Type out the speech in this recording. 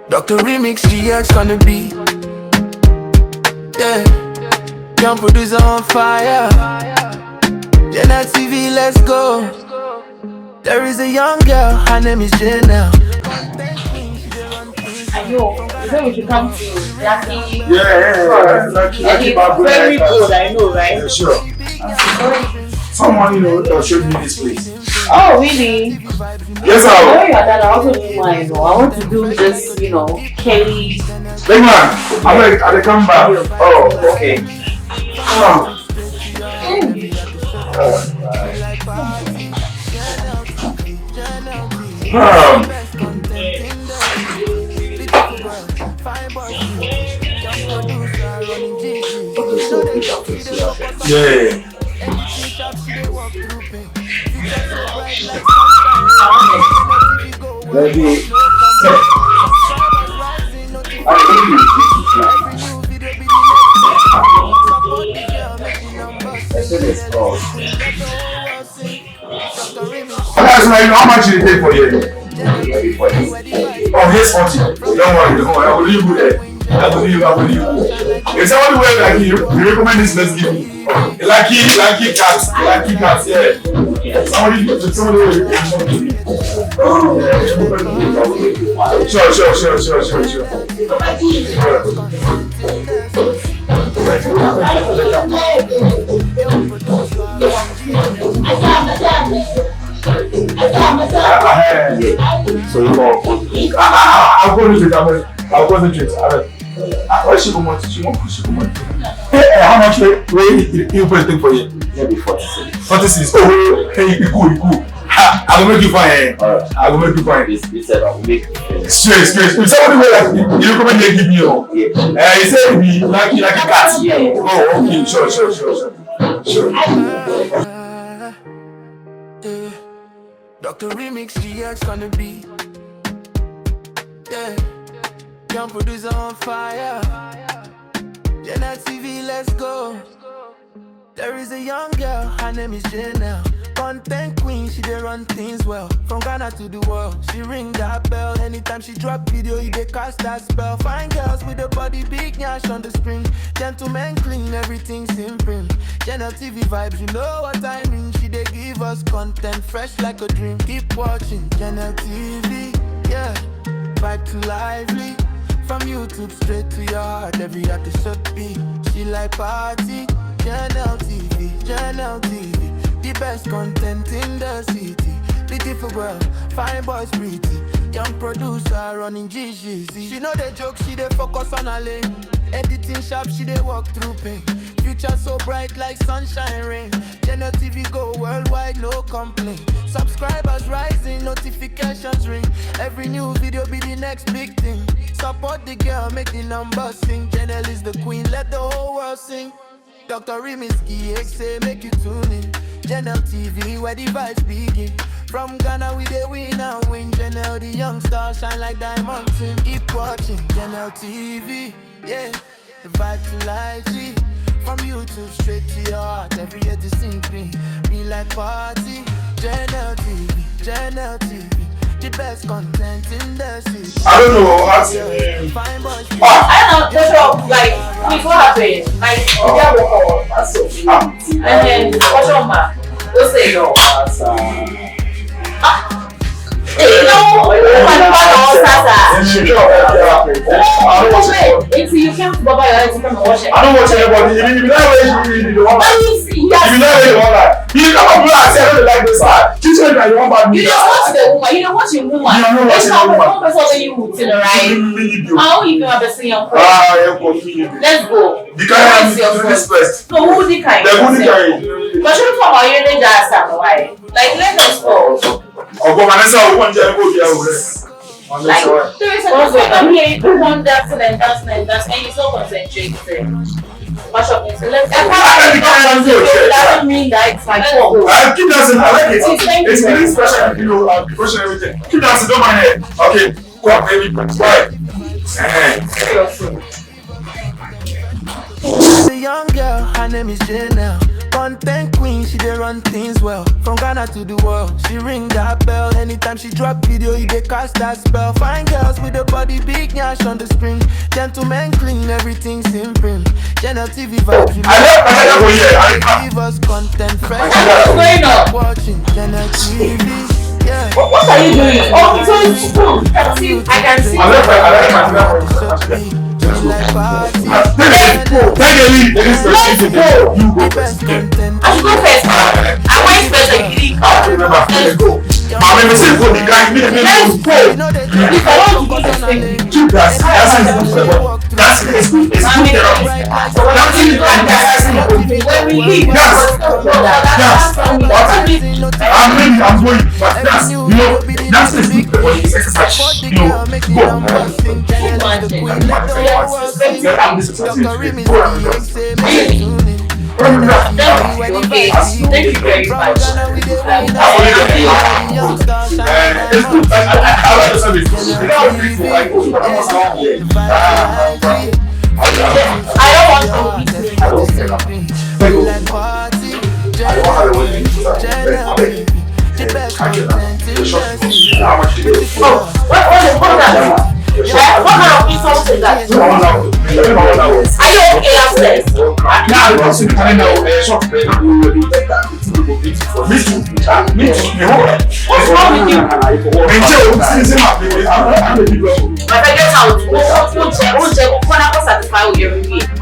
Dr. Remix GX gonna be. Yeah. Young producer on fire. GYNEL, let's go. There is a young girl, her name is GYNEL. I know. You know we should come to Lucky. Yeah. Lucky very good, I know, right? Yeah, sure. Someone, showed me this place. Oh, really? Yes, I know you are that. I also do mine. I want to do this, Kelly. Big man, I come back. Oh, okay. Yeah. Maybe. How much did you pay for you? Oh, here's 40. Don't worry. I will leave you there. I will leave you. If somebody wear like you recommend this, let's give you. Lucky cats, yeah. Somebody will Sure. So you go. I'll concentrate. What she want? How much you put for you? Maybe 46. 46. Oh, hey, you cool. I will make you fine. I will make you fine. You said I will make straight. If somebody will you recommend they give me you said me like a cat. Yeah. Oh, okay. Sure. Dr. Remix GX gonna be. Yeah. Young producer on fire. GYNEL, let's go. There is a young girl, her name is GYNEL. Content queen, she dey run things well. From Ghana to the world, she ring that bell. Anytime she drop video, you dey cast that spell. Fine girls with the body, big nyash on the screen. Gentlemen clean, everything simple. GYNEL vibes, you know what I mean. She dey give us content, fresh like a dream. Keep watching GYNEL, yeah. Vibe too lively. From YouTube straight to your heart, every artist should be. She like party, GYNEL TV, the best content in the city. Beautiful girl, fine boys pretty. Young producer running GGZ. She know the joke, she dey focus on her lane. Editing sharp, she dey walk through pain. Future so bright like sunshine rain. GYNEL TV go worldwide, no complaint. Subscribers rising, notifications ring. Every new video be the next big thing. Support the girl, make the numbers sing. GYNEL is the queen, let the whole world sing. Dr. Remix GX make you tune in. GYNEL TV, where the vibes begin. From Ghana we dey win and win. GYNEL the young star, shine like diamonds. Keep watching GYNEL TV, yeah. The vibe to lively. From YouTube straight to your heart, every year to sing me. Be like party, GYNEL TV, the best content in the city. I don't know what's your name. I don't know, like, what happened? Like, That's so and then, what's your man? What's it? You came to Baba your to come and watch it. I don't watch anybody. If you know the one like if you know the one like you come up and say I don't like this side. She said that you want bad news. You don't watch the woman. You don't watch the woman. You don't watch the woman. One person when you would in the right. How you can have a sing your Let's go. The kind of this first. So who the kind? The who the kind? But you talk about you need just why? Like let us go. Ogo Vanessa who want to go here. Like, there is a here, you want that and you're so concentrated. Doesn't mean that it's my fault. Keep dancing, I like it. It's really special, devotion everything. Keep dancing, don't mind it. Okay, go on, baby. Bye. The young girl, her name is GYNEL. Content queen, she dey run things well. From Ghana to the world, she ring that bell. Anytime she drop video, you dey cast that spell. Fine girls with the body big nyash on the screen. Gentlemen clean, everything's in print. GYNEL TV vibes, give us content fresh. What's going on? Watching GYNEL TV. Yeah. What are you doing? Oh, it's on school. I can see. Like party. Let's go. I should go first. I went first and you didn't go. I'm saying for the guy, Let's go. If I want to go to sleep, that's it's good. It's good. when we leave, I'm going, but that's, you know, that's the thing. But it's exercise, you know, Okay, thank you very much. It's good. I like the service. I don't want to be what kind of insult is that? Are you okay upstairs? What's wrong with you? My friend, get out. Won't satisfy with your review.